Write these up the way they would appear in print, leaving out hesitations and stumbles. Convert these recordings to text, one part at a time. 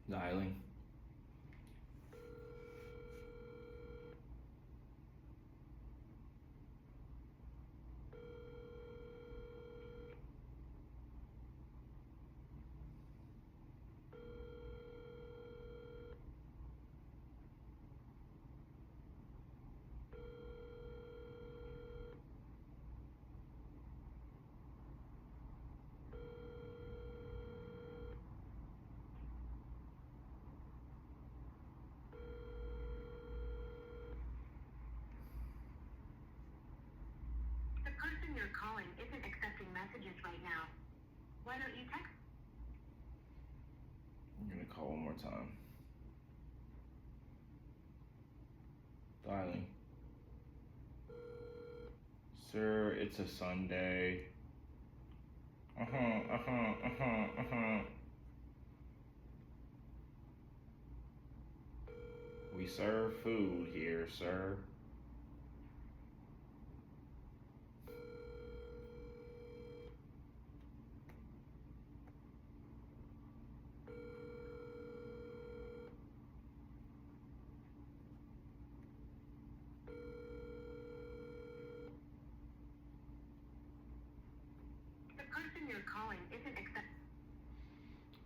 Dialing. The person you're calling isn't accepting messages right now. Why don't you text? I'm gonna call one more time. Dialing. Sir, it's a Sunday. We serve food here, sir. The person you're calling isn't accepting.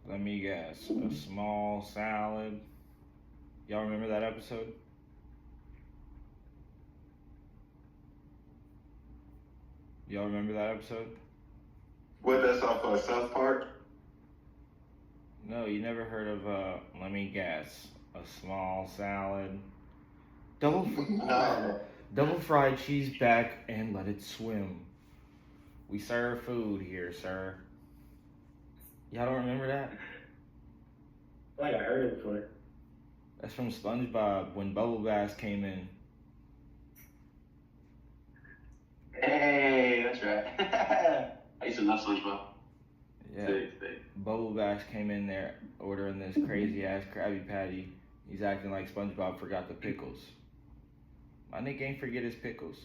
Let me guess. A small salad. Y'all remember that episode? Y'all remember that episode? What, that's off of South Park? No, you never heard of, let me guess. A small salad. Double No. double fried cheese back and let it swim. We serve food here, sir. Y'all don't remember that? I think I heard it before. That's from SpongeBob when Bubble Bass came in. Hey, that's right. I used to love SpongeBob. Yeah. Sick. Bubble Bass came in there ordering this crazy ass Krabby Patty. He's acting like SpongeBob forgot the pickles. My nigga ain't forget his pickles.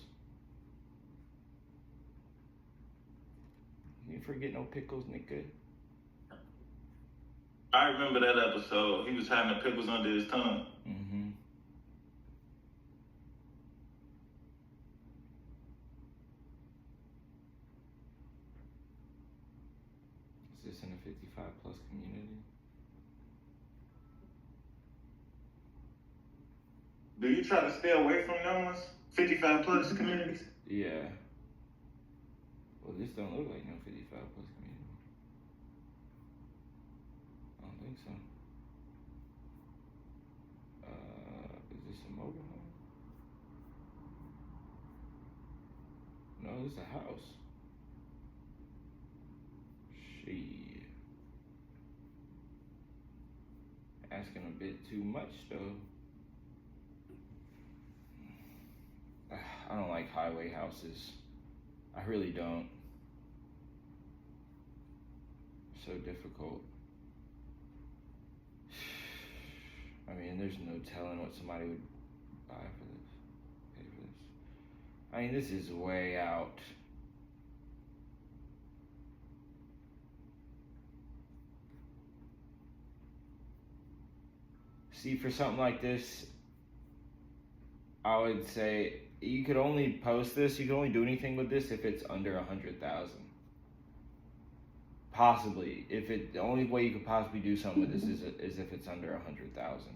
You ain't forget no pickles, nigga. I remember that episode. He was hiding the pickles under his tongue. Mm-hmm. Is this in a 55 plus community? Do you try to stay away from those 55 plus communities? Yeah. Well, this don't look like no 55 plus community. I don't think so. Is this a mobile home? No, this is a house. Shit. Asking a bit too much though. I don't like highway houses. I really don't. So difficult. I mean, there's no telling what somebody would buy for this, pay for this. I mean, this is way out. See, for something like this, I would say you could only post this, you can only do anything with this if it's under 100,000. Possibly, the only way you could possibly do something with this is if it's under 100,000.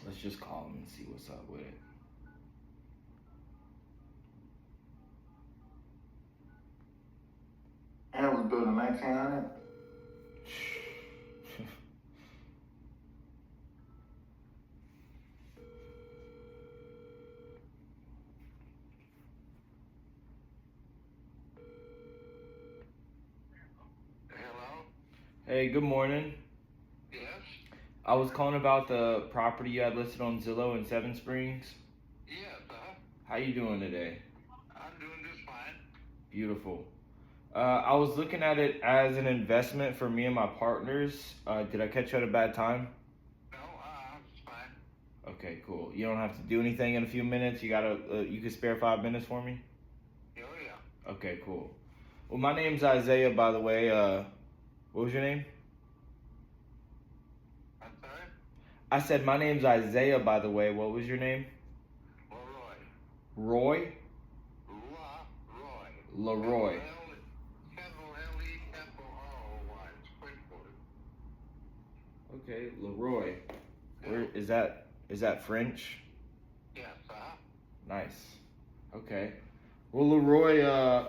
Let's just call him and see what's up with it. And it was built in 1900. Hello? Hey, good morning. Yes? I was calling about the property you had listed on Zillow in Seven Springs. Yes, How you doing today? I'm doing just fine. Beautiful. I was looking at it as an investment for me and my partners. Did I catch you at a bad time? No, it's fine. Okay, cool. You don't have to do anything in a few minutes. You could spare 5 minutes for me? Oh, yeah. Okay, cool. Well, my name's Isaiah, by the way. What was your name? I said my name's Isaiah, by the way. What was your name? Leroy. Roy? Roy. Leroy. Capital L-E, capital R-O-Y. Springboard. Okay, Leroy. Where is that? Is that French? Yes, Nice. Okay. Well, Leroy,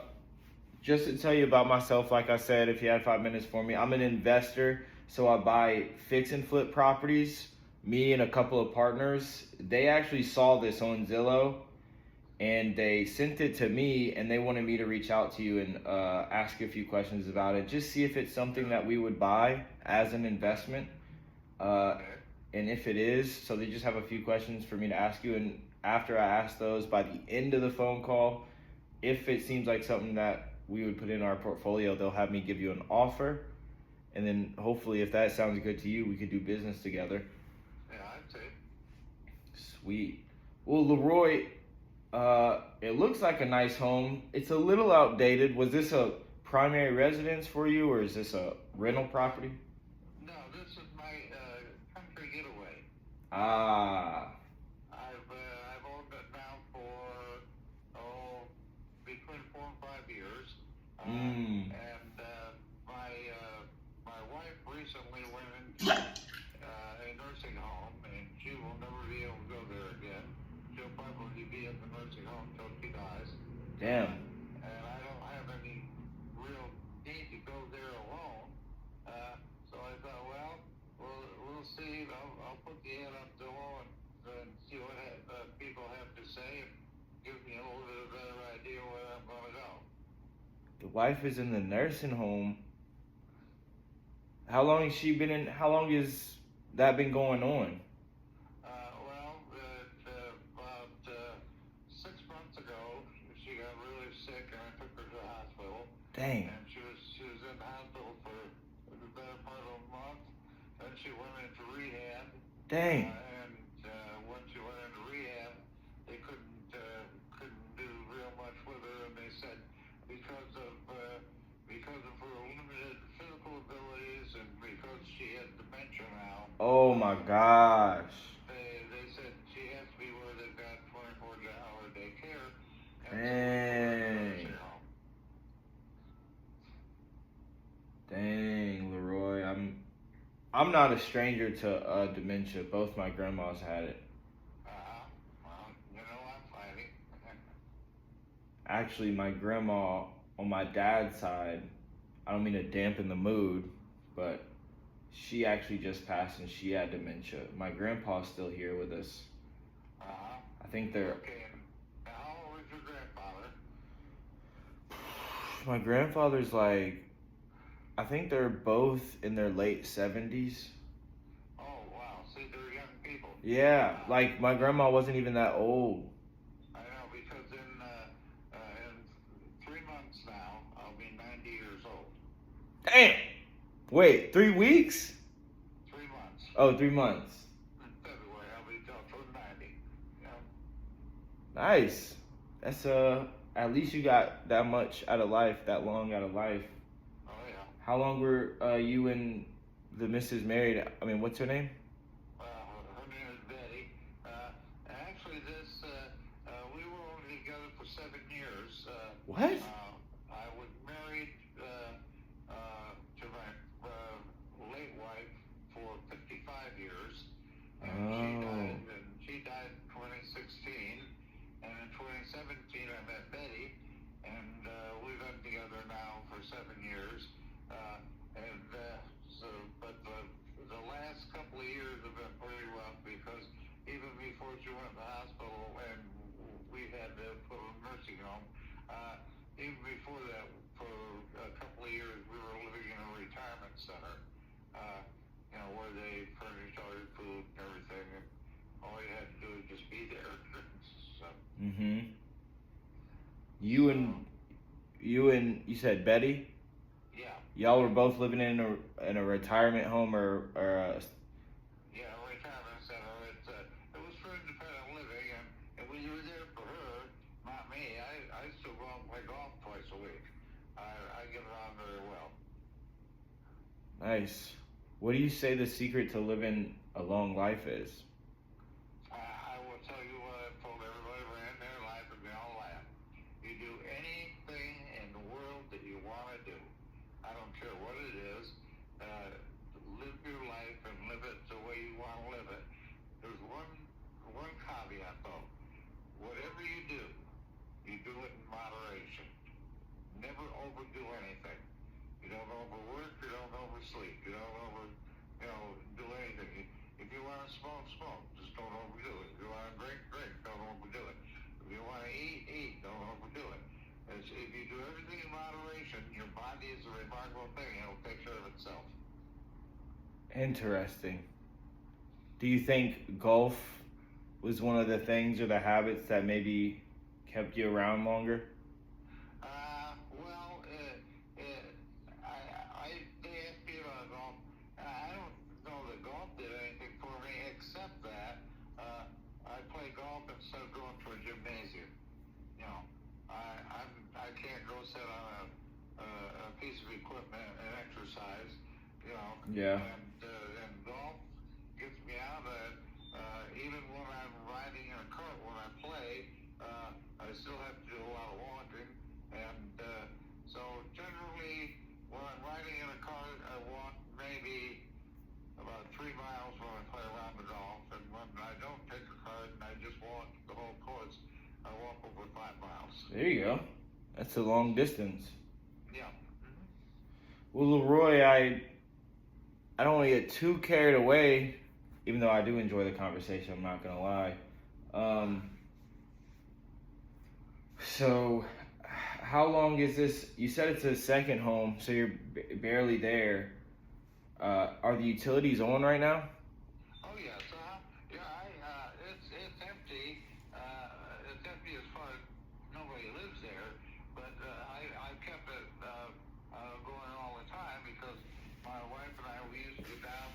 just to tell you about myself, like I said, if you had 5 minutes for me, I'm an investor. So I buy fix and flip properties. Me and a couple of partners, they actually saw this on Zillow and they sent it to me and they wanted me to reach out to you and ask you a few questions about it. Just see if it's something that we would buy as an investment. And if it is, so they just have a few questions for me to ask you. And after I ask those, by the end of the phone call, if it seems like something that we would put in our portfolio, they'll have me give you an offer. And then hopefully, if that sounds good to you, we could do business together. Yeah, I'd say. Sweet. Well, Leroy, it looks like a nice home. It's a little outdated. Was this a primary residence for you, or is this a rental property? No, this is my country getaway. Ah, I've owned it now for between 4 and 5 years. And my wife recently went into a nursing home, and she will never be able to go there again. She'll probably be in the nursing home till she dies. damn. And I don't have any real need to go there alone. So I thought, well, we'll see. I'll put the ad on Zillow and see what people have to say and give me a little bit of a better idea where I'm going to go. The wife is in the nursing home. How long has she been in? How long has that been going on? About 6 months ago, she got really sick, and I took her to the hospital. Dang. And she was in the hospital for the better part of a month. Then she went into rehab. Dang. When she went into rehab, they couldn't do real much with her, and they said because of her limited physical abilities and because she had dementia now. Oh my gosh. They said she has to be where they've got 24-hour daycare. Dang. Dang, Leroy. I'm not a stranger to dementia. Both my grandmas had it. Well, I'm fighting. Actually, my grandma on my dad's side, I don't mean to dampen the mood, but she actually just passed and she had dementia. My grandpa's still here with us. I think they're... Okay, and how old is your grandfather? My grandfather's like... I think they're both in their late 70s. Oh, wow. See, they're young people. Yeah, like my grandma wasn't even that old. I know, because in 3 months now, I'll be 90 years old. Damn! Wait, 3 weeks? 3 months. Oh, 3 months. In February, I'll be till 90. Yeah. Nice. That's at least you got that much out of life, that long out of life. Oh, yeah. How long were you and the missus married? I mean, what's her name? Her name is Betty. Actually, we were only together for 7 years. What? I was married to my late wife for 55 years, and she died in 2016. And in 2017, I met Betty, and we've been together now for 7 years. But the last couple of years have been pretty rough because even before she went to the hospital and we had to put her in a nursing home, even before that, for a couple of years, we were living in a retirement center, where they furnished all your food and everything, and all you had to do was just be there. So. Mm-hmm. You said Betty? Yeah. Y'all were both living in a retirement home or Yeah, a retirement center. It was for independent living, and when you were there for her, not me. I still go out and play golf twice a week. I get around very well. Nice. What do you say the secret to living a long life is? I will tell you what I've told everybody around their life, and they all laugh. You do anything in the world that you want to do. I don't care what it is. Live your life and live it the way you want to live it. There's one caveat though. Whatever you do it in moderation. Never overdo anything. You don't overwork, you don't oversleep, you don't do anything. If you want to smoke, smoke. Just don't overdo it. If you want to drink, drink. Don't overdo it. If you want to eat, eat. Don't overdo it. If you do everything in moderation, your body is a remarkable thing. It'll take care of itself. Interesting. Do you think golf was one of the things or the habits that maybe kept you around longer? They asked me about golf. I don't know that golf did anything for me except that I play golf instead of going to a gymnasium. You know, I can't go sit on a piece of equipment and exercise. You know. Yeah. And golf gets me out. Even when I'm riding in a cart when I play, I still have to do a lot of walking, and so generally when I'm riding in a cart, I walk maybe about 3 miles when I play around the golf, and when I don't take a cart and I just walk the whole course, I walk over 5 miles. There you go. That's a long distance. Yeah. Well, Leroy, I don't want to get too carried away, even though I do enjoy the conversation, I'm not going to lie. So, how long is this? You said it's a second home, so you're barely there. Are the utilities on right now? Oh yes, it's empty. It's empty as far as nobody lives there, but I kept it going all the time because my wife and I, we used to go down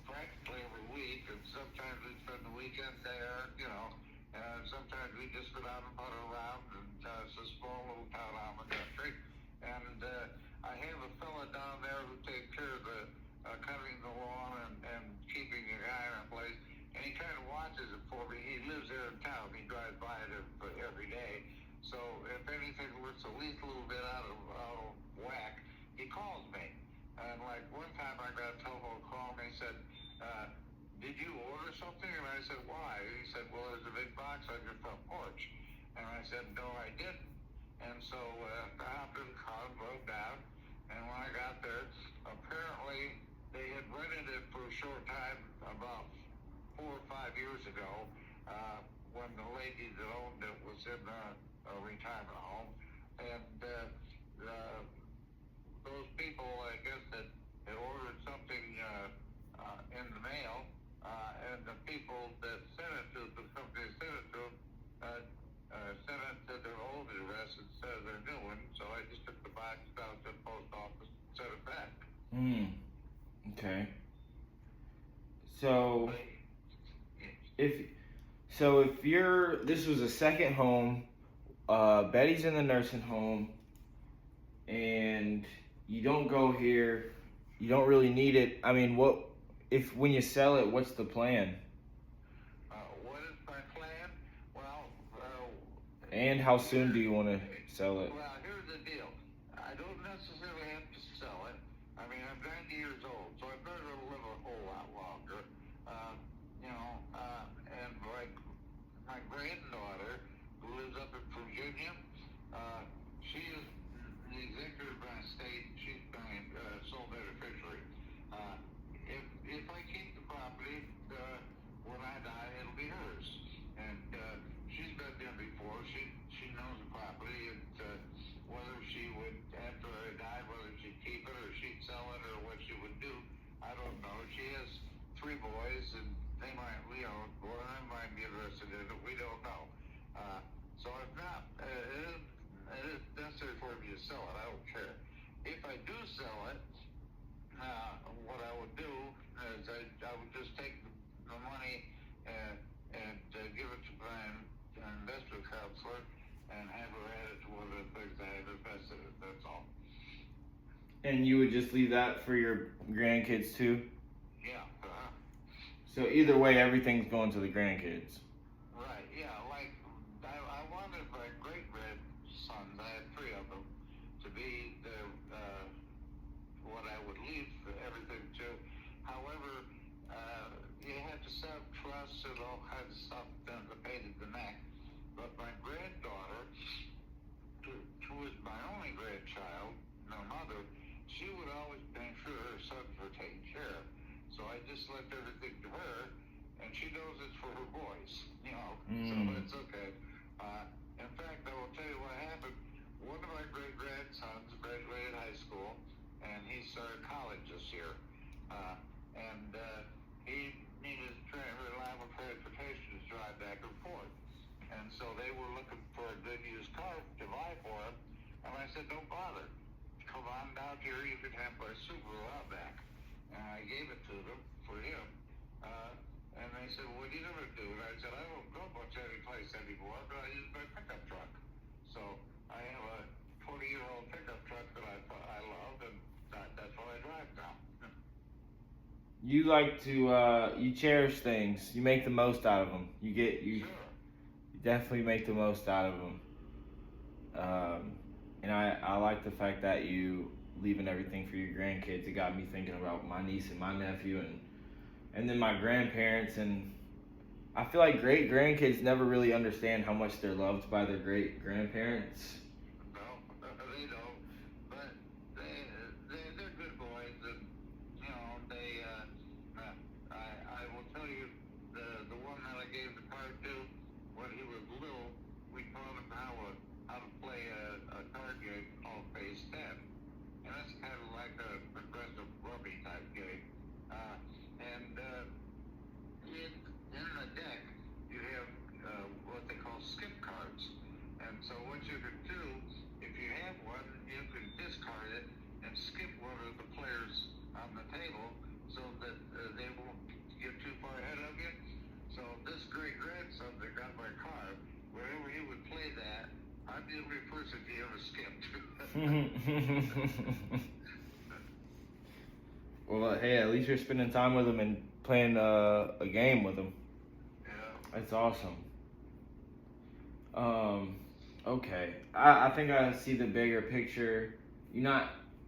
practically every week, and sometimes we'd spend the weekend there, and sometimes we just go down and putt around, and it's a small little town out in the country, and I have a fella down there who takes care of the cutting the lawn and keeping the guy in place, and he kind of watches it for me. He lives there in town. He drives by it every day, so if anything looks the least little bit out of whack, he calls me. And like one time I got a telephone call and he said, did you order something? And I said, why? And he said, well, there's a big box on your front porch. And I said, no, I didn't. And so I hopped in the car and drove down. And when I got there, apparently they had rented it for a short time about 4 or 5 years ago when the lady that owned it was in a retirement home. And those people, I guess, that had ordered something in the mail, and the people that sent it to the company that sent it to sent it to their old address instead of their new one. So I just took the box down to the post office and sent it back. Okay. So if you're this was a second home, Betty's in the nursing home, and you don't go here, you don't really need it. I mean, when you sell it, what's the plan? What is my plan? Well, and how soon do you want to sell it? Well, here's the deal. I don't necessarily have to sell it. I mean, I'm 90 years old, so I'm not going to live a whole lot longer. And like my granddaughter, who lives up in Virginia, she is the executive of my estate. She's my sole beneficiary. If I keep the property, when I die, it'll be hers. And she's been there before. She knows the property, and whether she would, after I die, whether she'd keep it or she'd sell it or what she would do, I don't know. She has 3 boys, and they might, one of them might be interested in it. We don't know. So if not, it is necessary for me to sell it. I don't care. If I do sell it, what I would do is I would just take the money and give it to my investment counselor and have her add it to one of the things I have invested in. That's all. And you would just leave that for your grandkids too? Yeah. So either way, everything's going to the grandkids. Right, yeah, like, I wanted my great-grandsons, I had 3 of them, to be what I would leave everything to. However, you had to set up trusts and all kinds of stuff, then the pain in the neck. But my granddaughter, who was my only grandchild, my mother, she would always make sure her sons were taken care of. So I just left everything to her, and she knows it's for her boys, so it's okay. In fact, I will tell you what happened. One of my great-grandsons graduated high school, and he started college this year. He needed reliable transportation to drive back and forth. And so they were looking for a good used car to buy for him. And I said, don't bother. Come on down here, you can have my Subaru Outback. And I gave it to them for him. And they said, well, what are you going to do? And I said, I don't go much any place anymore, but I use my pickup truck. So I have a 20-year-old pickup truck that I love, and that's what I drive now. You like to, you cherish things. You make the most out of them. You Sure. definitely make the most out of them. And I like the fact that you leaving everything for your grandkids. It got me thinking about my niece and my nephew and then my grandparents. And I feel like great grandkids never really understand how much they're loved by their great grandparents. No, they don't. But they're good boys, and I will tell you, the one that I gave the card to when he was little, we taught him how to play a card game called Phase 10, and that's kind of like a progressive rummy type game. In the deck, you have what they call skip cards. And so what you can do, if you have one, you can discard it and skip one of the players on the table so that they won't get too far ahead of you. So this great-grandson that got my card, whenever he would play that, I'm the only person he ever skipped. Well, hey, at least you're spending time with them and playing a game with them. Yeah. That's awesome. Okay. I think I see the bigger picture.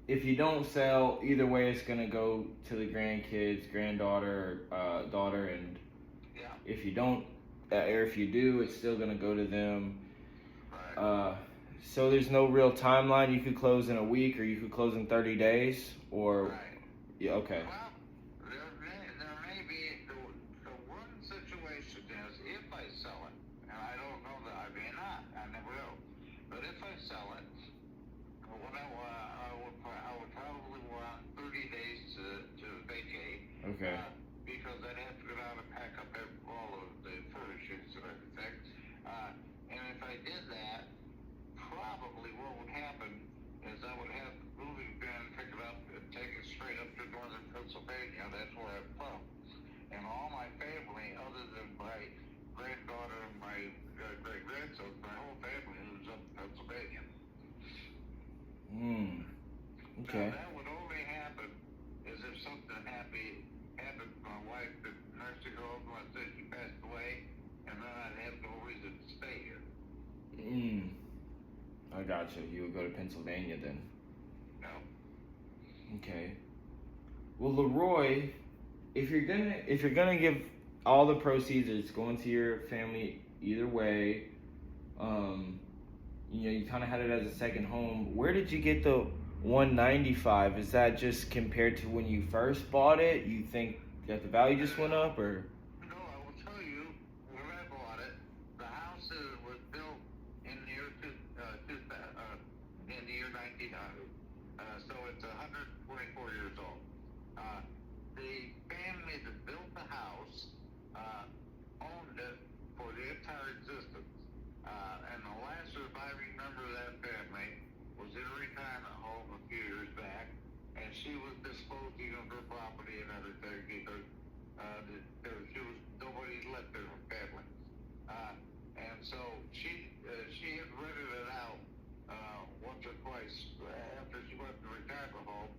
If you don't sell, either way, it's gonna go to the grandkids, granddaughter, daughter, and Yeah. if you don't, or if you do, it's still gonna go to them. Right. So there's no real timeline. You could close in a week, or you could close in 30 days, or Right. yeah, okay. Well, there may be the one situation is if I sell it, and I don't know that I may not, I never will. But if I sell it, what I would probably want 30 days to vacate. Okay. Because I'd have to go down and pack up all of the furnishings and everything. And if I did that, probably what would happen is I would have the moving van pick it up and take it straight up to northern Pennsylvania. That's where I'm from. And all my family, other than my granddaughter and my great-grandson, my whole family lives up in Pennsylvania. Okay. Now, that would only happen is if something happened to my wife in nursing home, let's say she passed away, and then I'd have no reason to stay here. I gotcha. You would go to Pennsylvania then. No. Okay. Well, Leroy, if you're gonna give all the proceeds, it's going to your family either way. You kind of had it as a second home. Where did you get the 195? Is that just compared to when you first bought it? You think that the value just went up, or? No, I will tell you, when I bought it, the house was built in the year 1900. So it's 124 years old. The family that built the house owned it for the entire existence. And the last surviving member of that family was in a retirement home a few years back, and she was disposing of her property and everything because nobody left her family. And so she had rented it out once or twice after she went to the retirement home,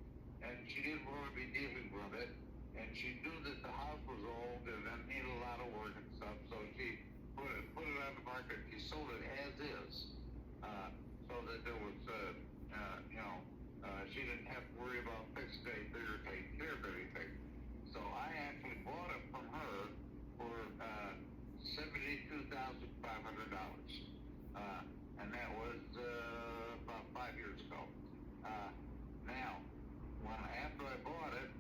didn't want to be dealing with it, and she knew that the house was old and it needed a lot of work and stuff, so she put it on the market. She sold it as is, so that there was, she didn't have to worry about fixing anything or taking care of anything. So I actually bought it from her for $72,500, and that was about 5 years ago. Now, after I bought it,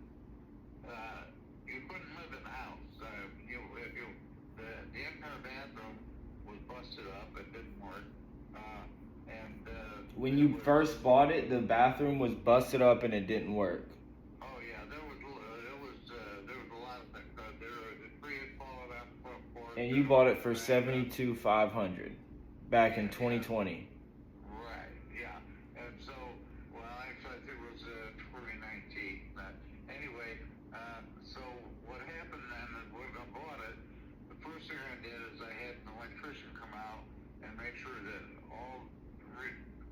you couldn't live in the house. The entire bathroom was busted up. It didn't work. When you first bought it, the bathroom was busted up and it didn't work. Oh yeah, there was a lot of things. The tree had fallen out the front porch. And you bought it for $72,500 back in 2020. Right, yeah. And so, well, actually, I think it was 2019. Anyway, so what happened then is when I bought it, the first thing I did is I had an electrician come out and make sure that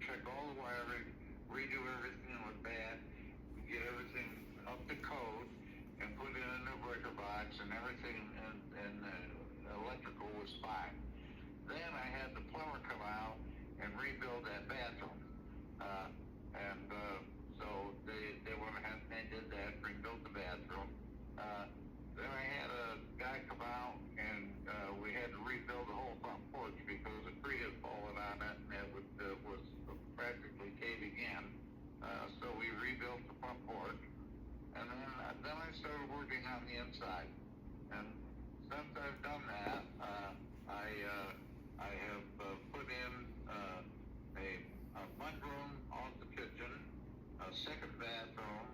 check all the wiring, redo everything that was bad, get everything up to code, and put in a new breaker box, and everything and electrical was fine. Then I had the plumber come out and rebuild that bathroom. So they went ahead and they did that, rebuilt the bathroom. Then I had a guy come out and we had to rebuild the whole front porch because the tree had fallen on it and it was practically caving in. So we rebuilt the front porch. And then I started working on the inside. And since I've done that, I have put in a mudroom off the kitchen, a second bathroom.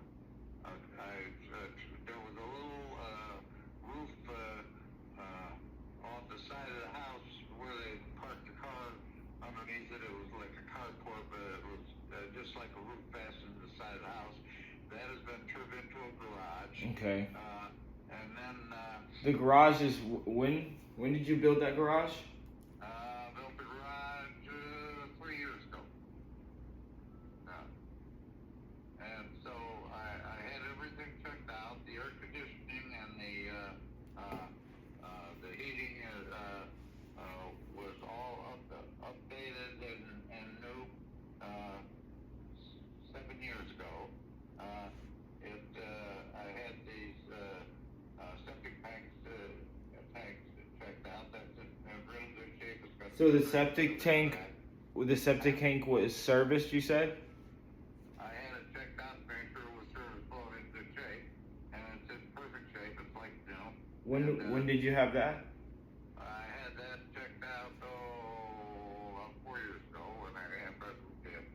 There was a little roof off the side of the house where they parked the car underneath it. It was like a carport, but it was just like a roof fastened to the side of the house. That has been turned into a garage. Okay. And then The garage is when did you build that garage? built the garage 3 years ago. And so I had everything checked out, the air conditioning and the heating was all updated and new 7 years ago. I had these septic tanks checked out. That's in really good shape. It's got So the septic tank was serviced, you said? I had it checked out to make sure it was serviceable and in good shape, and it's in perfect shape. It's like, When did you have that? I had that checked out, about 4 years ago when I had President did.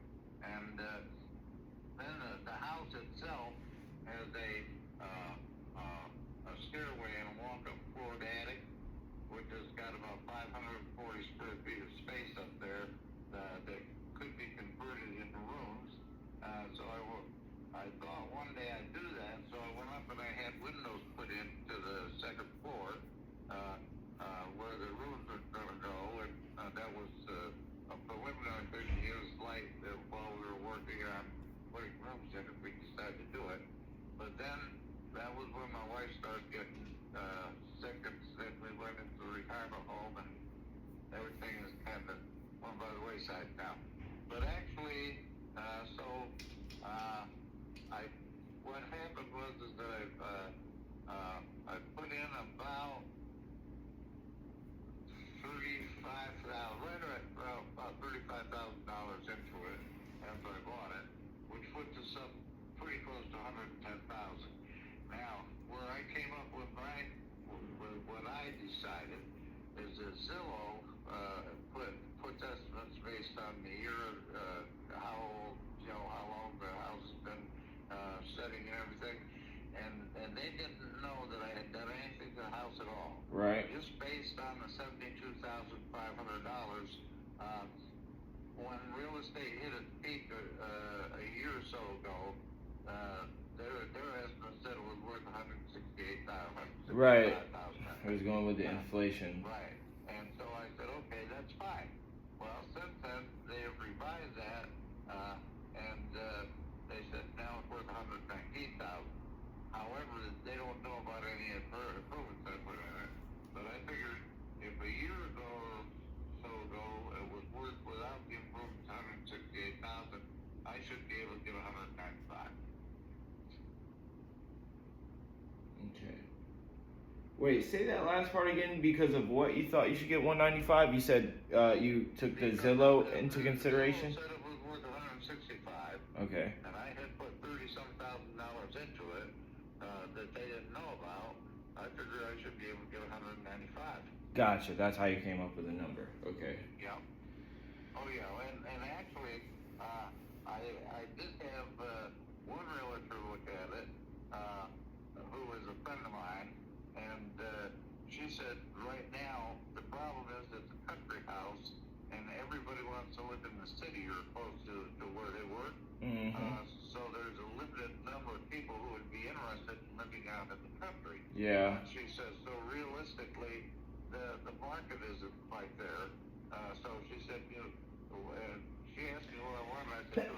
And then the house itself has a stairway and a walk-up floored attic, which has got about 540 square feet of space up there that could be converted into rooms. So I thought one day I'd do that, so I went up and I had windows put into the second floor where the rooms are going to go, and that was a preliminary thing to use light while we were working on putting rooms in if we decided to do it. But then that was when my wife started getting sick, and then we went into the retirement home, and everything is kind of went by the wayside now. But actually, what happened was that I put in about about $35,000 into it after I bought it, which puts us up pretty close to $110,000. Now, where I came up with what I decided is that Zillow puts estimates based on the year, how long the house has been setting and everything, and they didn't know that I had done anything to the house at all. Right. Just based on the $72,500. When real estate hit its peak a year or so ago, their estimate said it was worth $168,000. Right. I was going with the inflation. Right. And so I said, okay, that's fine. Well, since then they have revised that, and they said now it's worth $119,000. Okay. Wait, say that last part again. Because of what you thought you should get 195? You said you took the Zillow into consideration. Zillow said it was worth 165. Okay. And I had put $30-some thousand into it that they didn't know about. I figured I should be able to get 195. Gotcha. That's how you came up with the number. Okay. Yeah. Oh yeah, and actually, I did have one realtor look at it, who is a friend of mine, and she said right now the problem is it's a country house, and everybody wants to live in the city or close to where they work. Mm-hmm. So there's a limited number of people who would be interested in living out in the country. Yeah. She says so realistically, the market isn't quite there. So she said, she asked me what I wanted. I said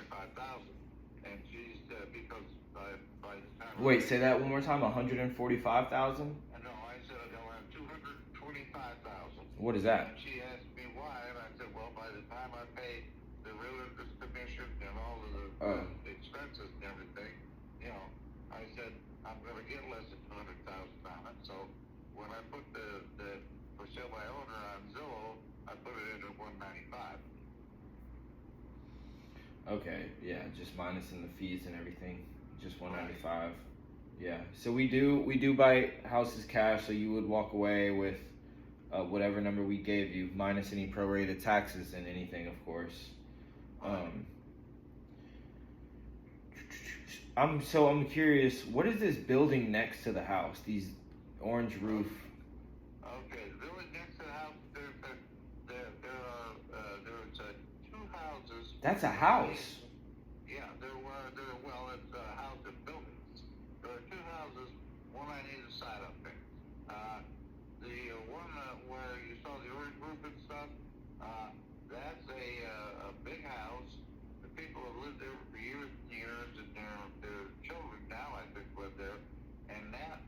25,000, and she's because by the time. Wait, say that one more time. 145,000. No, I said I want 225,000. What is that? And she asked me why, and I said, well, by the time I pay the realtor's commission and all of the expenses and everything, I said I'm going to get less than 200,000 on it. So when I put the for sale by owner on Zillow, I put it in at 195. Okay, yeah, just minusing the fees and everything, just 195. Yeah, so we do buy houses cash, so you would walk away with whatever number we gave you, minus any prorated taxes and anything, of course. I'm curious, what is this building next to the house? These orange roof. Okay, the building next to the house, there's two houses. That's a house. Yeah, well, it's a house and buildings. There are two houses, one on either side of me. The one where you saw the orange roof and stuff, that's a big house. The people have lived there for years and years, and their children now, I think, live there. And that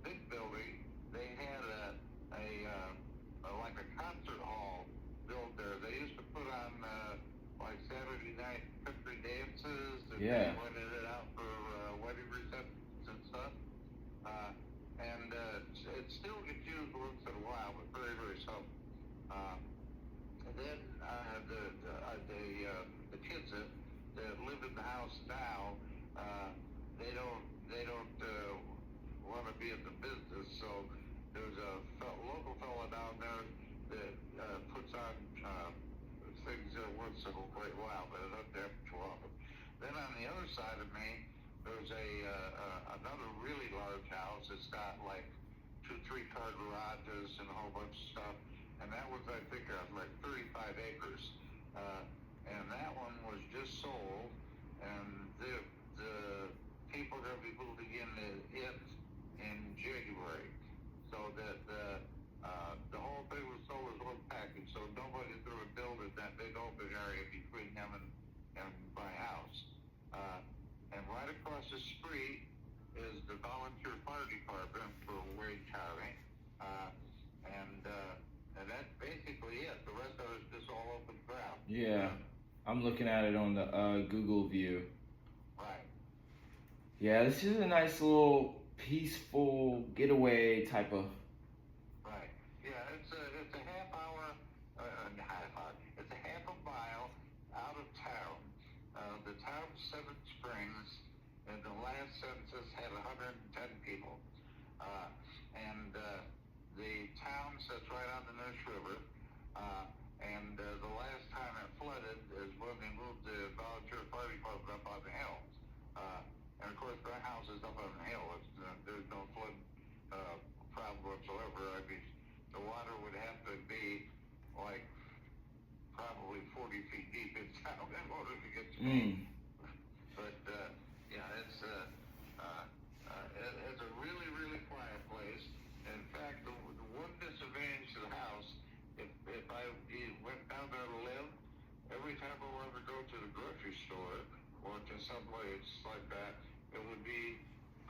big building, they had like a concert hall built there. They used to put on like Saturday night country dances, and they rented it out for wedding receptions and stuff. And it still gets used once in a while, but very, very seldom. And then the kids that live in the house now, they don't want to be in the business. So there's a local fella down there that puts on things once in a great while, but it doesn't happen too often. Then on the other side of me, there's another really large house. It's got like 2-3 car garages and a whole bunch of stuff. And that was, I think, like 35 acres. And that one was just sold, and the people are going to be moving into it in January. So that the whole thing was sold as one package. So nobody's going to build in that big open area between them and my house. And right across the street is the volunteer fire department for Wade County. And that's basically it. The rest of it's just all open ground. Yeah, I'm looking at it on the Google view. Right. Yeah, this is a nice little peaceful getaway type of. Right. Yeah, it's a half hour. It's a half a mile out of town. The town's Seven Springs, and the last census had 110 people. And the town sits right on the Neuse River. And the last time it flooded is when they moved the volunteer fire department up on the hill. And of course, our house is up on the hill. There's no flood problem whatsoever. I mean, the water would have to be like probably 40 feet deep in town in order to get to me. But yeah, it's a really, really quiet place. In fact, the one disadvantage to the house, if I went down there to live, every time I wanted to go to the grocery store or to someplace like that, it would be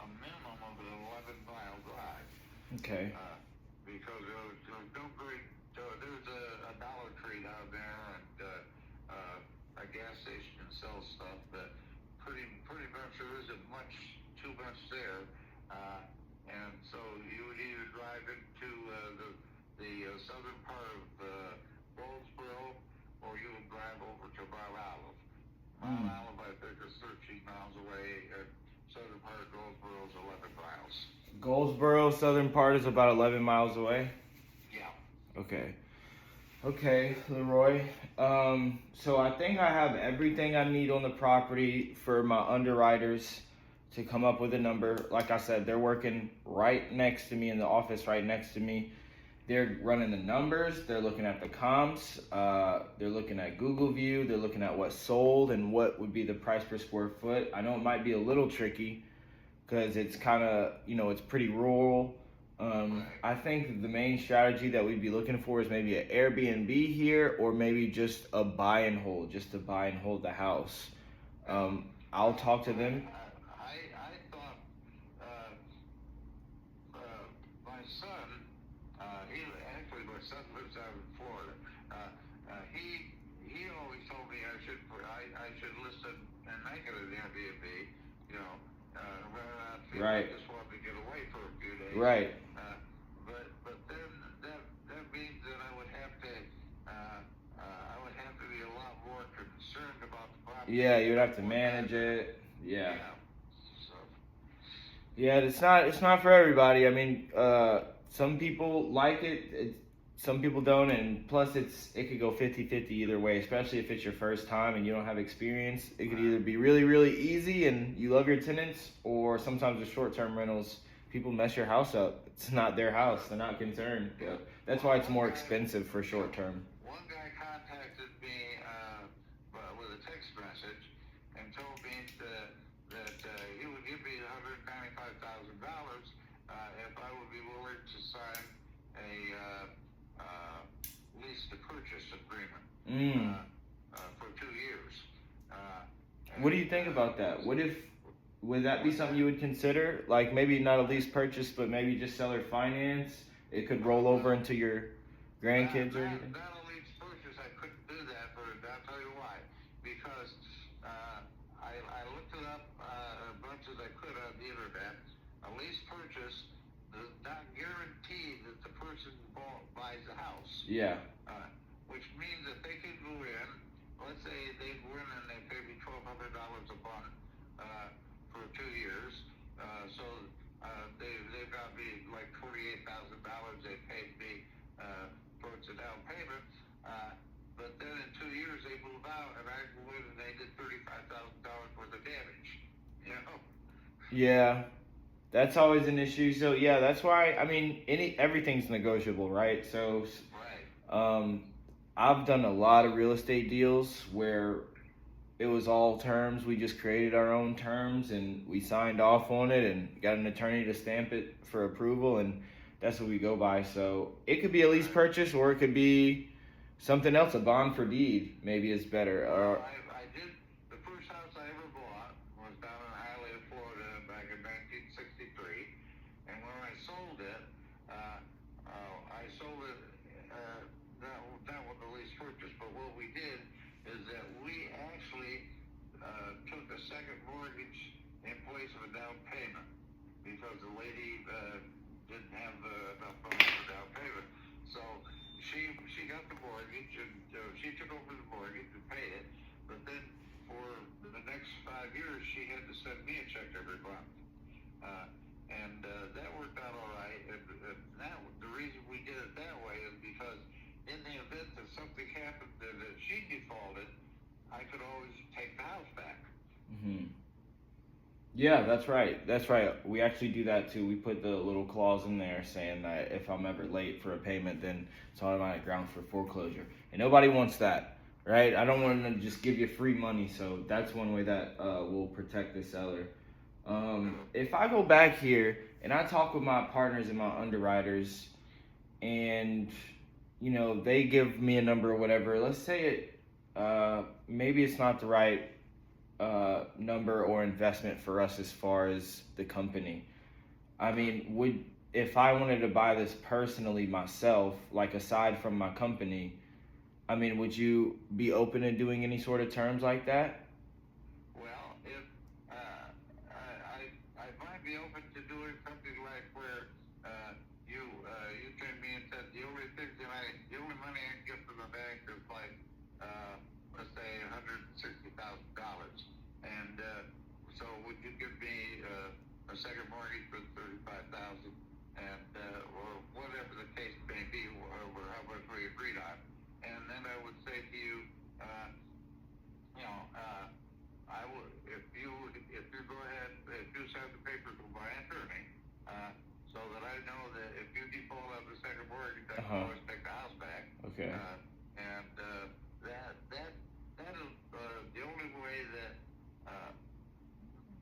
a minimum of an 11-mile drive. Okay. Because there's no great, there's a Dollar Tree down there and a gas station that sells stuff, but pretty much there isn't too much there. and so you would either drive into the southern part of Goldsboro, or you would drive over to Mount Olive. Mount Olive, I think, is 13 miles away, and southern part of Goldsboro is 11 miles. Goldsboro, southern part, is about 11 miles away. Yeah. Okay, Leroy. So I think I have everything I need on the property for my underwriters to come up with a number. Like I said, they're working right next to me in the office, right next to me. They're running the numbers. They're looking at the comps. They're looking at Google View. They're looking at what sold and what would be the price per square foot. I know it might be a little tricky because it's kind of, it's pretty rural. I think the main strategy that we'd be looking for is maybe an Airbnb here, or maybe just a buy and hold, just to buy and hold the house. I'll talk to them. I thought my son, my son lives out in Florida. He always told me I should listen and make it an Airbnb, rather than feel Right. I just wanted to get away for a few days. Right. But then that means that I would have to be a lot more concerned about the property. Yeah, you'd have to manage it. Yeah. So. Yeah, it's not for everybody. I mean, some people like it, some people don't, and plus it could go 50-50 either way, especially if it's your first time and you don't have experience. It could either be really, really easy and you love your tenants, or sometimes with short-term rentals, people mess your house up. It's not their house. They're not concerned. But that's why it's more expensive for short-term. One guy contacted me with a text message and told me that he would give me $195,000 if I would be willing to sign a lease to purchase agreement for 2 years. What do you think about that? Would that be something you would consider? Like maybe not a lease purchase, but maybe just seller finance? It could roll over into your grandkids or anything? Not a lease purchase, I couldn't do that, but I'll tell you why. Because I looked it up as much as I could on the internet. A lease purchase does not guarantee that the person buys the house. Yeah. Which means that they can go in, let's say they go in and they pay me $1,200 a month for 2 years. So they've got me like $48,000 they paid me towards the down payment. But then in 2 years they move out and I go in and they did $35,000 worth of damage. Yeah. That's always an issue. So yeah, that's why, I mean, everything's negotiable, right? So Right. I've done a lot of real estate deals where it was all terms. We just created our own terms and we signed off on it and got an attorney to stamp it for approval, and that's what we go by. So it could be a lease purchase, or it could be something else. A bond for deed maybe is better. I did. The first house I ever bought was down in Hialeah, Florida, back in 1963. And when I sold it, not with the lease purchase. But what we did is that we actually took a second mortgage in place of a down payment because the lady didn't have enough money for down payment. So she got the mortgage and she took over the mortgage and paid it. But then for the next 5 years, she had to send me a check every month. And that worked out all right. And the reason we did it that way is because in the event that something happened that she defaulted, I could always take the house back. Yeah, that's right. That's right. We actually do that too. We put the little clause in there saying that if I'm ever late for a payment, then it's automatic grounds for foreclosure. And nobody wants that, right? I don't want to just give you free money. So that's one way that will protect the seller. If I go back here and I talk with my partners and my underwriters, and they give me a number or whatever, let's say maybe it's not the right number or investment for us as far as the company. I mean, if I wanted to buy this personally myself, like aside from my company, I mean, would you be open to doing any sort of terms like that? Well, if I might be open to doing something like contract where you came to me and said the only money I can get from the bank is like let's say $160,000, and so would you give me a second mortgage for $35,000, and or whatever the case may be, or how much we agreed on, and then I would say to you, I would if you go ahead, if you sign the papers with my attorney, so that I know that if you default on the second mortgage, I can always take the house back. Okay. And that is the only way that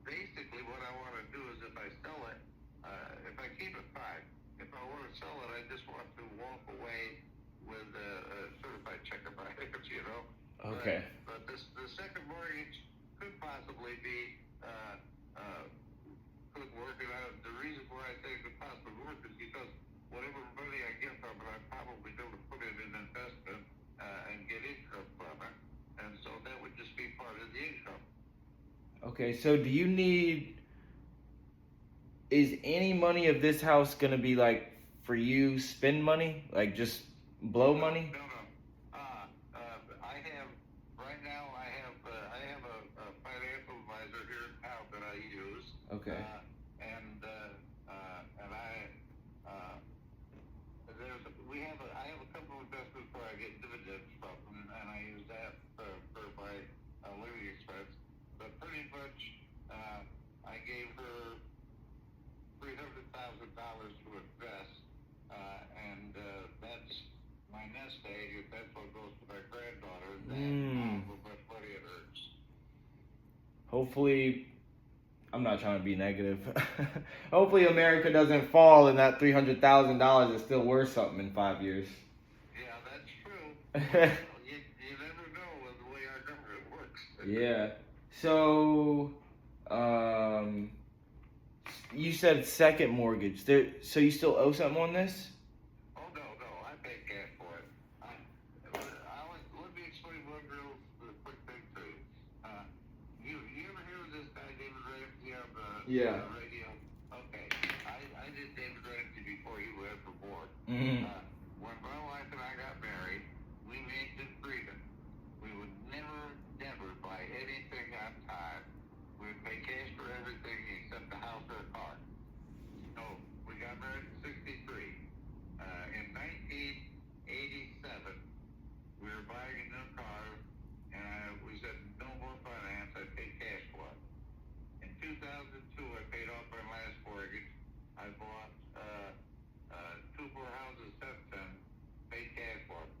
basically what I want to do is if I sell it, if I keep it, fine. If I want to sell it, I just want to walk away with a certified check in my hands, you know. Okay. But the second mortgage could possibly be could work. And the reason why I say it could possibly work is because whatever money I get from it, I'm probably going to put it in investment and get income from it, and so that would just be part of the income. Okay, so is any money of this house gonna be like for you spend money, like just blow money? No. I have right now. I have a financial advisor here in town that I use. Okay. I have a couple of investments where I get dividends from, and I use that for my living expense. But pretty much, I gave her $300,000 to invest, and that's my nest egg. If that's what goes to my granddaughter, that's how much money it earns. Hopefully, I'm not trying to be negative. Hopefully America doesn't fall and that $300,000 is still worth something in 5 years. Yeah, that's true. You never know with the way our government works. Yeah. So, you said second mortgage. So you still owe something on this? Oh, no, I paid cash for it. Let me explain one real quick thing to you. You ever hear of this guy, David Ramsey, on the radio? Okay. I did David Ramsey before he was ever born. Mm-hmm. When my wife and I got married, we made this agreement. We would never buy anything on time. We would pay cash for everything except the house or the car. So we got married in '63. In 1987, we were buying a new car, and we said no more finance. I paid cash for it. In 2002, I paid off my last mortgage. I bought two more houses since then, paid cash for it.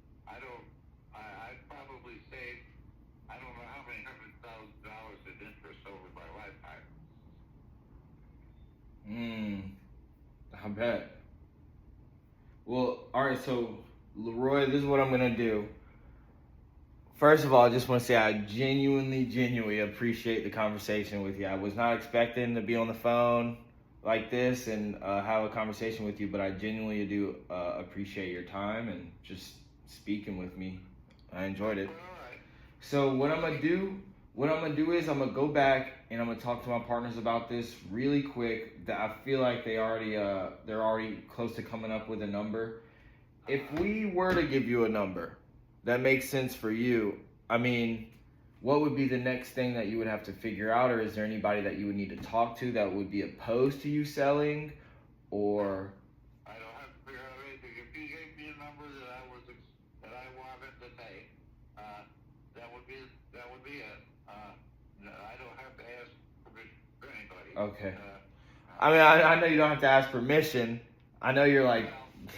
I probably saved, I don't know how many $100,000 in interest over my lifetime. I bet. Well, alright, so Leroy, this is what I'm gonna do. First of all, I just want to say I genuinely appreciate the conversation with you. I was not expecting to be on the phone like this and have a conversation with you, but I genuinely do appreciate your time and just speaking with me. I enjoyed it. So what I'm gonna do is I'm gonna go back and I'm gonna talk to my partners about this really quick. That I feel like they're already close to coming up with a number. If we were to give you a number that makes sense for you, I mean, what would be the next thing that you would have to figure out, or is there anybody that you would need to talk to that would be opposed to you selling, or? I don't have to figure out anything. If you gave me a number that I wanted to take, that would be it. I don't have to ask permission for anybody. Okay. I mean, I know you don't have to ask permission. I know you're like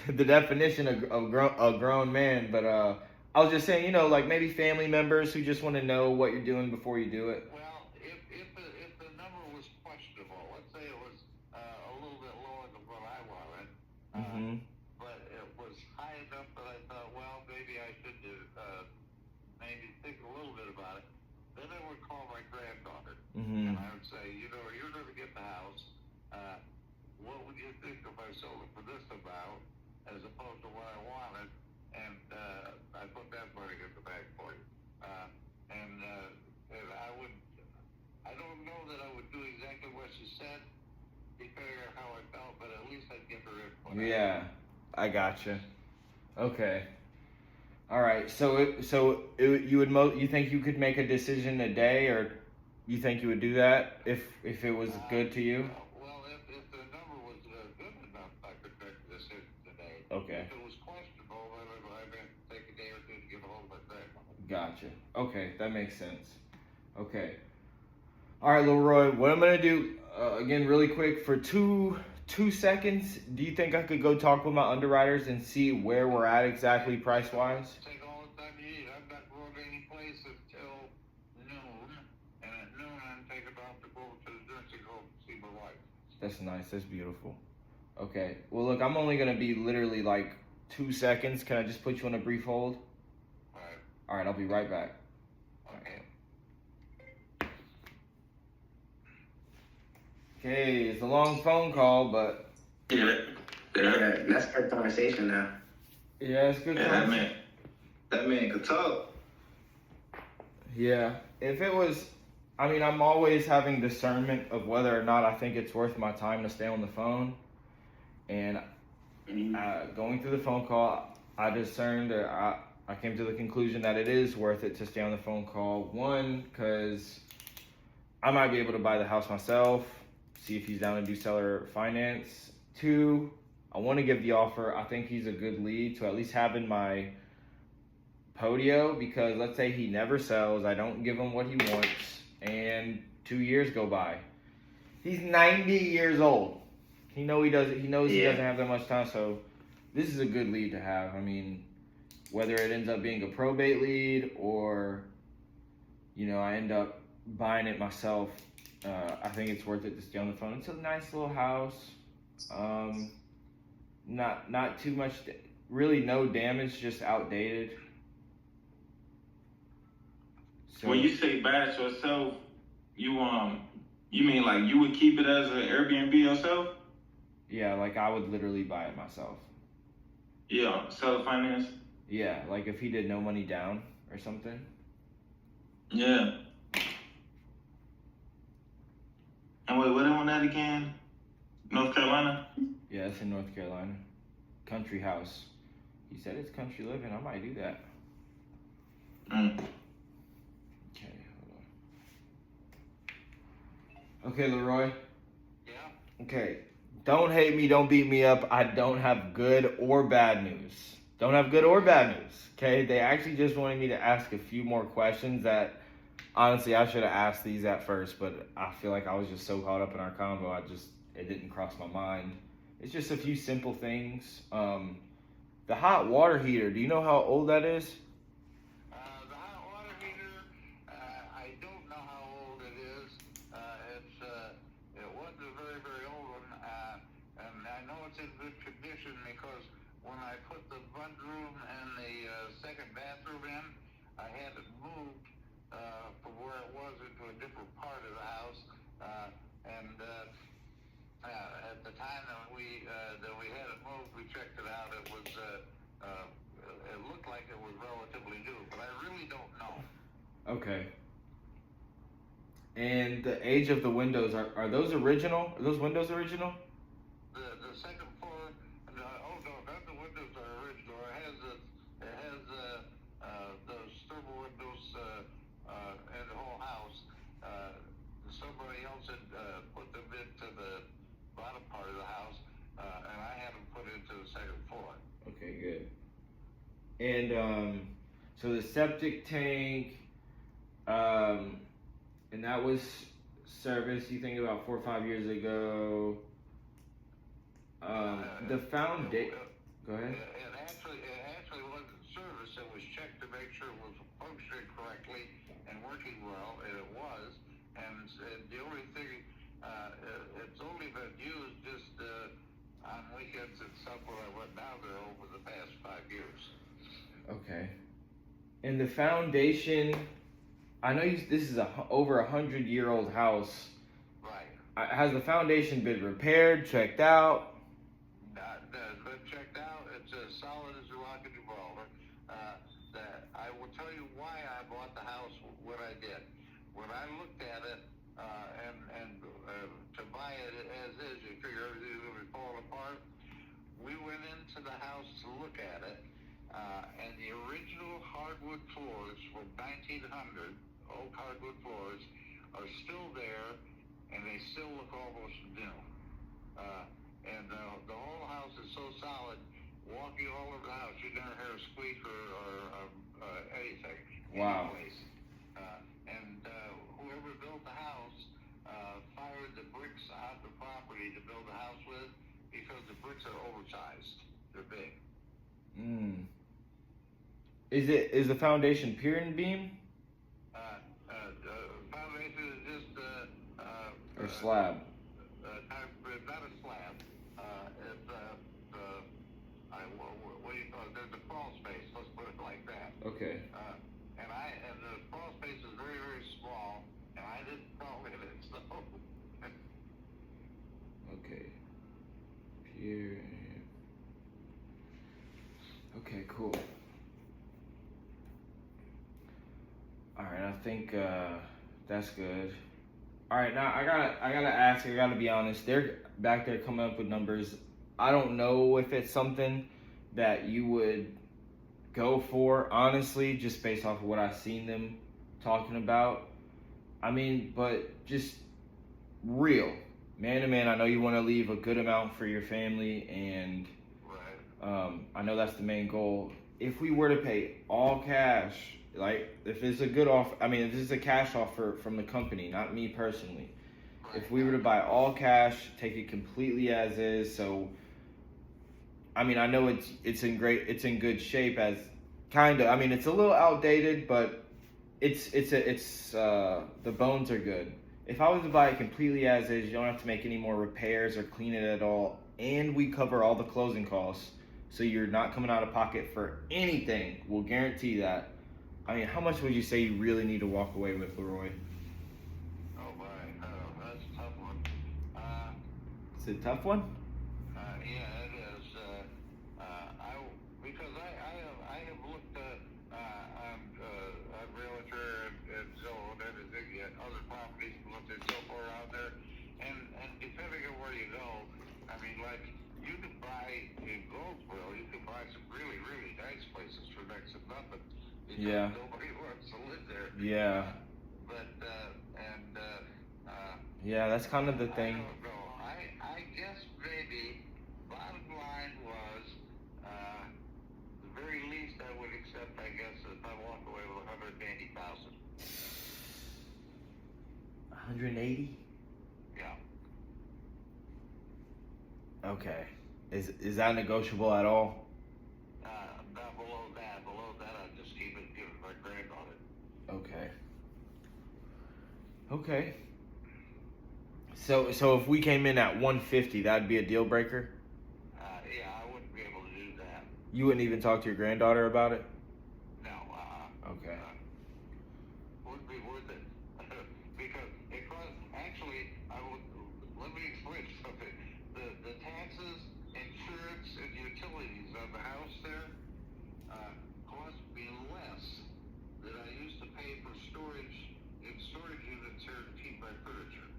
the definition of a grown man, but I was just saying, like maybe family members who just want to know what you're doing before you do it. Well, if the number was questionable, let's say it was a little bit lower than what I wanted, but it was high enough that I thought, well, maybe I should maybe think a little bit about it. Then I would call my granddaughter and I would say, you're going to get the house. What would you think if I sold it for this amount as opposed to what I wanted? And I put that money in the bank for you. And I don't know that I would do exactly what she said, depending on how I felt, but at least Yeah, I gotcha. Okay. All right. You think you could make a decision a day, or you think you would do that if it was good to you? Well, if the number was good enough, I could make a decision today. Okay. If it was questionable, then I'd have to take a day or two to get a hold of it back. Gotcha. Okay, that makes sense. Okay. All right, Leroy. What I'm gonna do again, really quick, for two seconds. Do you think I could go talk with my underwriters and see where we're at exactly price wise? Take all the time you need. I'm not going to any place until noon, and at noon I'm taking off to go to the nursing home to see my wife. That's nice. That's beautiful. Okay. Well, look, I'm only gonna be literally like 2 seconds. Can I just put you on a brief hold? All right. All right. I'll be right back. Okay. Okay, it's a long phone call, but Yeah, that's our conversation now. yeah, it's good. Yeah, that man could talk. Yeah, if it was, I mean, I'm always having discernment of whether or not I think it's worth my time to stay on the phone. And going through the phone call, I discerned, I came to the conclusion that it is worth it to stay on the phone call. One, because I might be able to buy the house myself, see if he's down to do seller finance. Two, I want to give the offer. I think he's a good lead to at least have in my podio, because let's say he never sells, I don't give him what he wants, and 2 years go by. He's 90 years old. He knows he doesn't have that much time, so this is a good lead to have. I mean, whether it ends up being a probate lead or, I end up buying it myself, I think it's worth it to stay on the phone. It's a nice little house. Not too much, really no damage, just outdated. So, When you say buy it yourself, you mean like you would keep it as an Airbnb yourself? yeah, like I would literally buy it myself. Yeah, seller finance. Yeah, like if he did no money down or something. Yeah. And wait, what on that again? North Carolina? Yeah, it's in North Carolina. Country house. He said it's country living. I might do that. Mm. Okay, hold on. Okay, Leroy. Yeah. Okay. Don't hate me, don't beat me up. I don't have good or bad news. Don't have good or bad news. Okay? They actually just wanted me to ask a few more questions that honestly I should have asked these at first, but I feel like I was just so caught up in our convo, it didn't cross my mind. It's just a few simple things. The hot water heater, do you know how old that is? The hot water heater, I don't know how old it is. It wasn't a very, very old one, and I know it's in good condition because when I put the front room and the second bathroom in, I had it moved from where it was into a different part of the house, and at the time that we had it moved, we checked it out. It was it looked like it was relatively new, but I really don't know. Okay. And the age of the windows, are those original? Are those windows original? The second floor, oh no, none of the windows are original. It has those thermal windows in the whole house. Somebody else had put them into the bottom part of the house, and I had them put into the second floor. Okay, good. And so the septic tank, and that was serviced, you think about 4 or 5 years ago. The foundation. Go ahead. It actually wasn't serviced. It was checked to make sure it was functioning correctly and working well, and it was. And the only thing, it's only been used just on weekends and stuff when I went down there over the past 5 years. Okay. And the foundation, I know this is over 100-year-old house. Right. Has the foundation been repaired, checked out? It's been checked out. It's as solid as a rock and revolver. I will tell you why I bought the house when I did. When I looked at it, and to buy it as is, you figure everything's going to be falling apart. We into the house to look at it, and the original hardwood floors from 1900, oak hardwood floors, are still there, and they still look almost new. And the whole house is so solid. Walking all over the house, you never hear a squeak or anything. Wow. Anyplace. And whoever built the house fired the bricks out the property to build the house with because the bricks are oversized. They're big. Is the foundation pier and beam Foundation is just or slab? not a slab. It's what do you call it? There's a crawl space. Let's put it like that. Okay. And the crawl space is very, very small, and I didn't crawl in it, so. Okay. Pier. Okay, cool. All right, I think that's good. All right, now I gotta ask. I gotta be honest. They're back there coming up with numbers. I don't know if it's something that you would go for, honestly, just based off of what I've seen them talking about. I mean, but just real, man to man. I know you want to leave a good amount for your family, and I know that's the main goal. If we were to pay all cash, like if it's a good offer, I mean, if this is a cash offer from the company, not me personally. If we were to buy all cash, take it completely as is, so I mean, I know it's in good shape as kind of. I mean, it's a little outdated, but it's the bones are good. If I was to buy it completely as is, you don't have to make any more repairs or clean it at all, and we cover all the closing costs, so you're not coming out of pocket for anything. We'll guarantee that. I mean, how much would you say you really need to walk away with, Leroy? Oh boy, that's a tough one. It's a tough one. Yeah, it is. Because I have looked on Realtor and Zillow and everything, yet other properties, looked at so far out there, and depending on where you go, I mean, like you can buy in Goldsboro, you can buy some really, really nice places for next to nothing. Because nobody wants to live there. Yeah. Yeah, that's kind of the thing. I don't know. I guess maybe bottom line was the very least I would accept, I guess, if I walk away with 180,000. 180? Yeah. Okay. Is that negotiable at all? Not below that. Below that, I'd just keep it, give it my granddaughter. Okay. Okay. So if we came in at 150, that'd be a deal breaker? Yeah, I wouldn't be able to do that. You wouldn't even talk to your granddaughter about it? No, Okay. Wouldn't be worth it. Because it costs, actually, let me explain something. The taxes, insurance, and utilities on the house there, cost me less than I used to pay for storage units here to keep my furniture.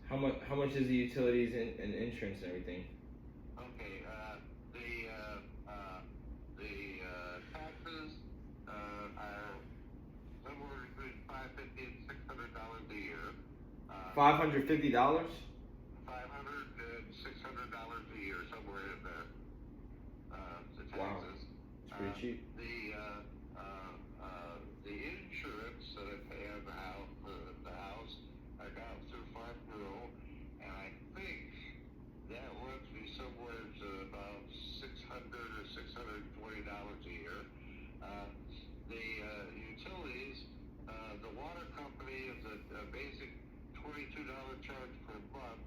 How much is the utilities and insurance and everything? Okay, the taxes are somewhere between $550 and $600 a year. $550? $500 and $600 a year, somewhere in there. The taxes. Wow, it's pretty cheap. The insurance that I pay on the house, I got through Farm Bureau, and I think that runs me somewhere to about $600 or $620 a year. The utilities, the water company is a basic $22 charge per month,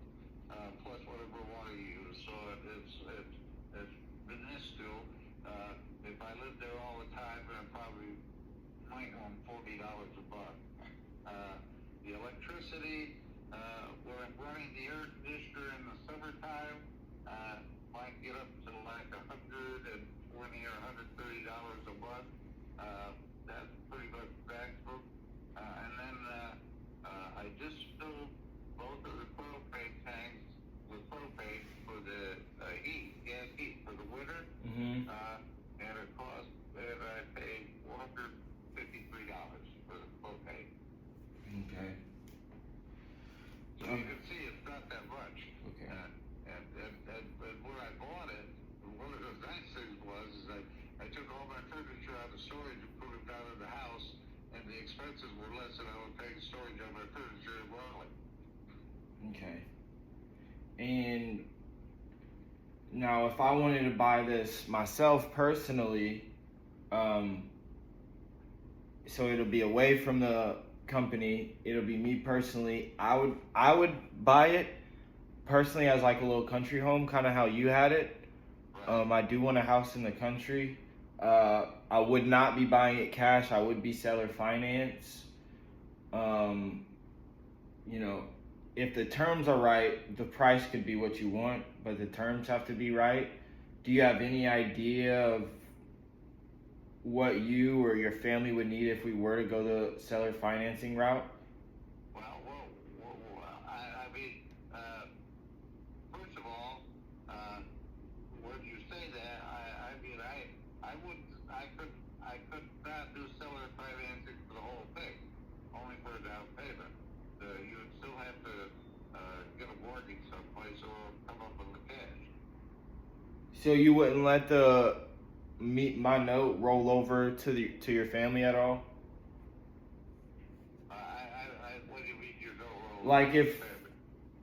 plus whatever water you use. So it's minuscule. If I lived there all the time and Okay. And now, if I wanted to buy this myself personally, so it'll be away from the company. It'll be me personally. I would buy it personally as like a little country home, kind of how you had it. I do want a house in the country. I would not be buying it cash. I would be seller finance. You know, if the terms are right, the price could be what you want, but the terms have to be right. Do you have any idea of what you or your family would need if we were to go the seller financing route? I mean, first of all, when you say that, I mean, I could not do seller financing for the whole thing, only for a down payment. You would still have to get a mortgage someplace or come up with the cash. So you wouldn't let my note roll over to your family at all? What do you mean you don't roll? Like if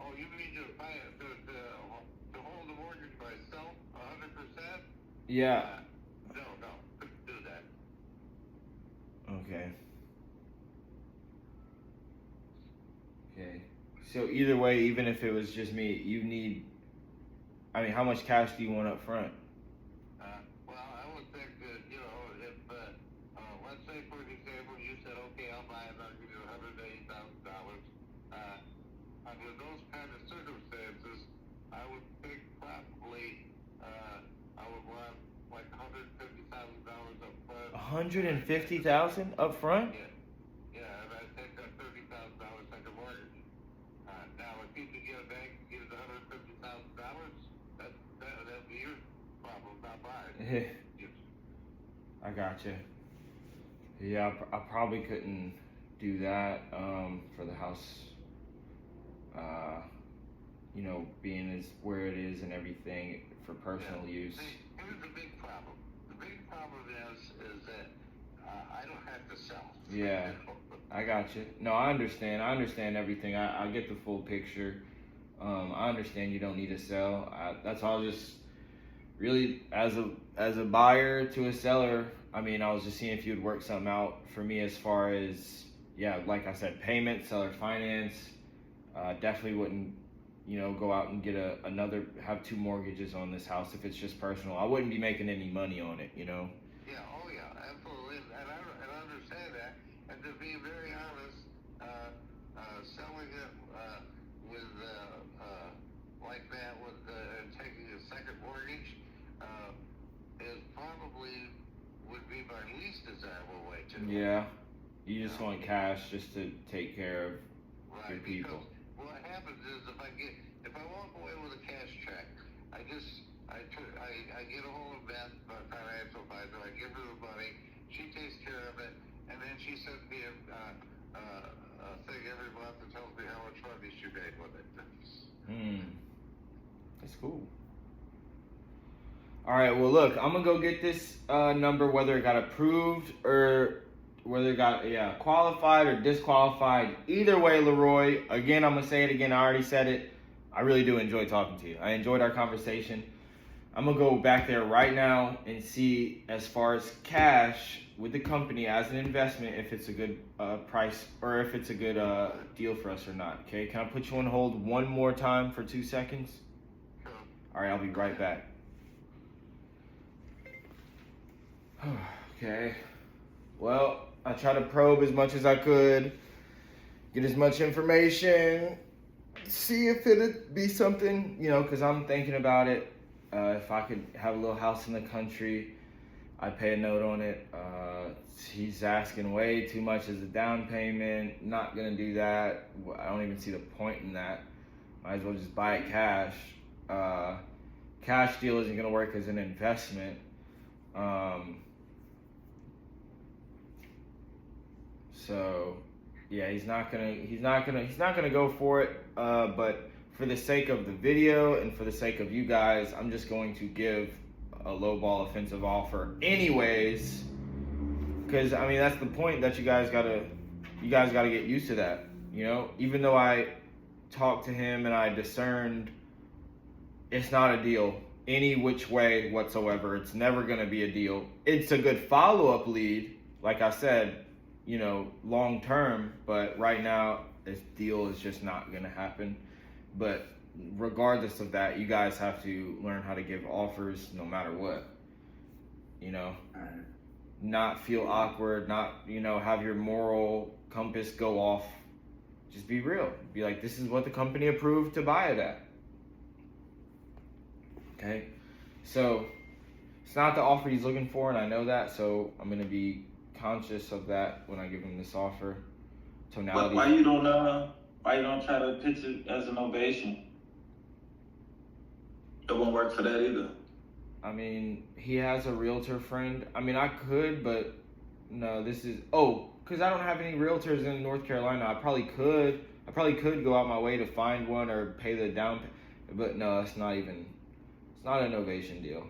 Oh, you mean to hold the mortgage myself 100%? yeah. No, couldn't do that. Okay. Okay. So either way, even if it was just me, I mean, how much cash do you want up front? Well, I would think that, you know, if, let's say, for example, you said, okay, I'll buy it, I'll give you $180,000. Under those kind of circumstances, I would think probably, I would want like $150,000 up front. $150,000 up front? Yeah, and I take that $30,000 like a mortgage. Now, if you could get a bank and get it $150,000, that'd be your problem, not mine. I gotcha. Yeah, I probably couldn't do that for the house. You know, being as where it is and everything for personal use. See, here's the big problem. The big problem is that I don't have to sell. Yeah, I got you. No, I understand everything. I get the full picture. I understand you don't need to sell. That's all. Just really as a buyer to a seller. I mean, I was just seeing if you'd work something out for me as far as, yeah, like I said, payment, seller finance. Definitely wouldn't, you know, go out and get have two mortgages on this house if it's just personal. I wouldn't be making any money on it, you know. Yeah, oh yeah, absolutely, and I understand that. And to be very honest, selling it with like that with and taking a second mortgage is probably would be my least desirable way to. Yeah, you just want cash just to take care of your people. Because what happens is if I walk away with a cash check, I get a hold of Beth, my financial advisor. I give her the money. She takes care of it, and then she sends me a thing every month that tells me how much money she made with it. That's cool. All right. Well, look, I'm gonna go get this number, whether it got approved or whether it got qualified or disqualified. Either way, Leroy. Again, I'm gonna say it again. I already said it. I really do enjoy talking to you. I enjoyed our conversation. I'm gonna go back there right now and see, as far as cash with the company as an investment, if it's a good price or if it's a good deal for us or not. Okay, can I put you on hold one more time for 2 seconds? Sure. All right, I'll be right back. Okay. Well, I tried to probe as much as I could, get as much information, see if it'd be something, you know, because I'm thinking about it. If I could have a little house in the country, I'd pay a note on it. He's asking way too much as a down payment. Not gonna do that. I don't even see the point in that. Might as well just buy it cash. Cash deal isn't gonna work as an investment. So yeah, he's not gonna go for it. But for the sake of the video and for the sake of you guys, I'm just going to give a lowball offensive offer anyways, because I mean that's the point that you guys gotta get used to that, you know. Even though I talked to him and I discerned it's not a deal any which way whatsoever. It's never going to be a deal. It's a good follow-up lead, like I said, long term, but right now this deal is just not going to happen. But regardless of that, you guys have to learn how to give offers no matter what. Not feel awkward, not, have your moral compass go off. Just be real. Be like, this is what the company approved to buy it at. Okay? So, it's not the offer he's looking for, and I know that, so I'm going to be conscious of that when I give him this offer. Tonality. Why you don't try to pitch it as an ovation? It won't work for that either. I mean, he has a realtor friend. I mean, I could, but no, because I don't have any realtors in North Carolina. I probably could go out my way to find one or pay the down payment. But no, it's not an ovation deal.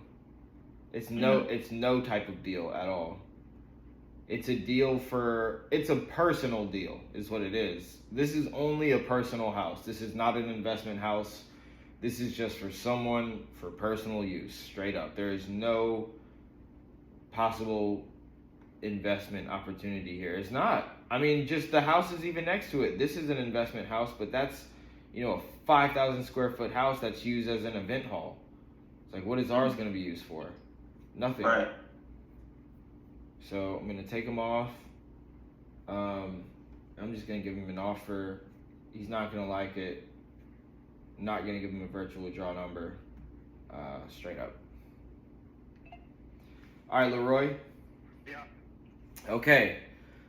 It's no type of deal at all. It's a personal deal is what it is. This is only a personal house. This is not an investment house. This is just for someone for personal use, straight up. There is no possible investment opportunity here. It's not. I mean, just the house is even next to it. This is an investment house, but that's, a 5,000 square foot house that's used as an event hall. It's like, what is ours going to be used for? Nothing. Right. So I'm going to take him off. I'm just going to give him an offer. He's not going to like it. I'm not going to give him a virtual withdrawal number. Straight up. All right, Leroy. Yeah. Okay.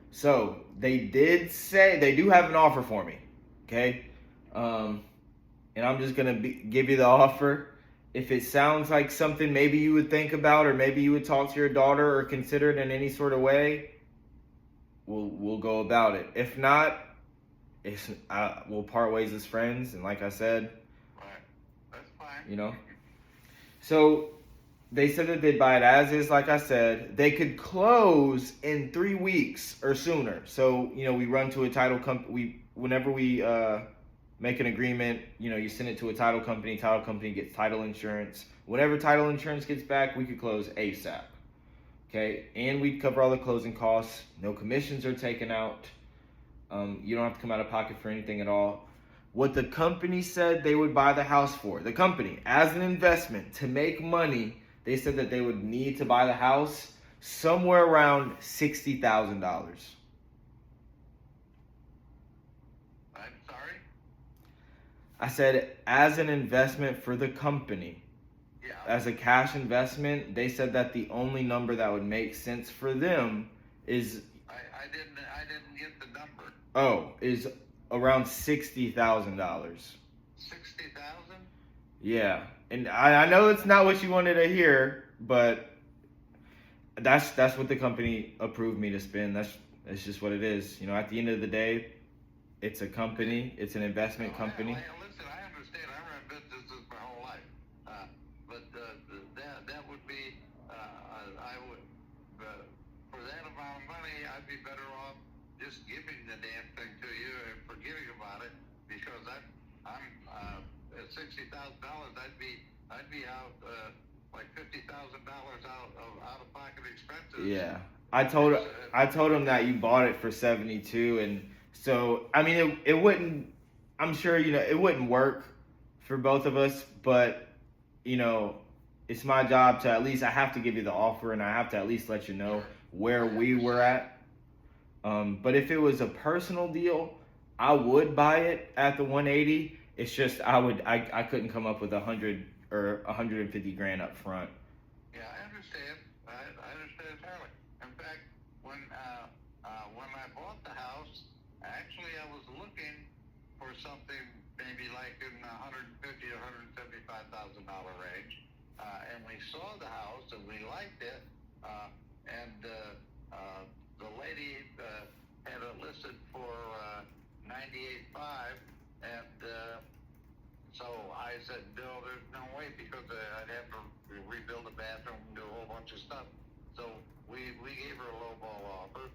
So they did say they do have an offer for me. Okay. And I'm just going to give you the offer. If it sounds like something maybe you would think about, or maybe you would talk to your daughter or consider it in any sort of way, we'll go about it. If not, we'll part ways as friends. And like I said, Right. That's fine. So they said that they'd buy it as is. Like I said, they could close in 3 weeks or sooner. So we run to a title company. Whenever we make an agreement, you send it to a title company gets title insurance. Whenever title insurance gets back, we could close ASAP. Okay, and we'd cover all the closing costs. No commissions are taken out. You don't have to come out of pocket for anything at all. What the company said they would buy the house for, the company, as an investment to make money, they said that they would need to buy the house somewhere around $60,000. I'm sorry? I said, as an investment for the company, Yeah. as a cash investment, they said that the only number that would make sense for them is I didn't get the number. is around $60,000. 60,000? Yeah, and I know it's not what you wanted to hear, but that's what the company approved me to spend. That's just what it is. At the end of the day, it's a company. It's an investment company. Listen, I understand. I ran businesses my whole life, but that would be I would for that amount of money, I'd be better off just giving the damn thing to you and forgetting about it, because I'm at $60,000. I'd be out like $50,000 out of pocket expenses. Yeah, I told him that you bought it for 72, and so I mean it wouldn't. I'm sure it wouldn't work for both of us, but it's my job to at least, I have to give you the offer, and I have to at least let you know where we were at. But if it was a personal deal, I would buy it at the 180. It's just I couldn't come up with 100 or 150 grand up front. Yeah, I understand. I understand entirely. In fact, when I bought the house, actually I was looking for something maybe like in the $150,000 to $175,000 range, and we saw the house and we liked it, and the lady had it listed for $98,500, and so I said, no, there's no way, because I'd have to rebuild a bathroom and do a whole bunch of stuff. So we gave her a lowball offer,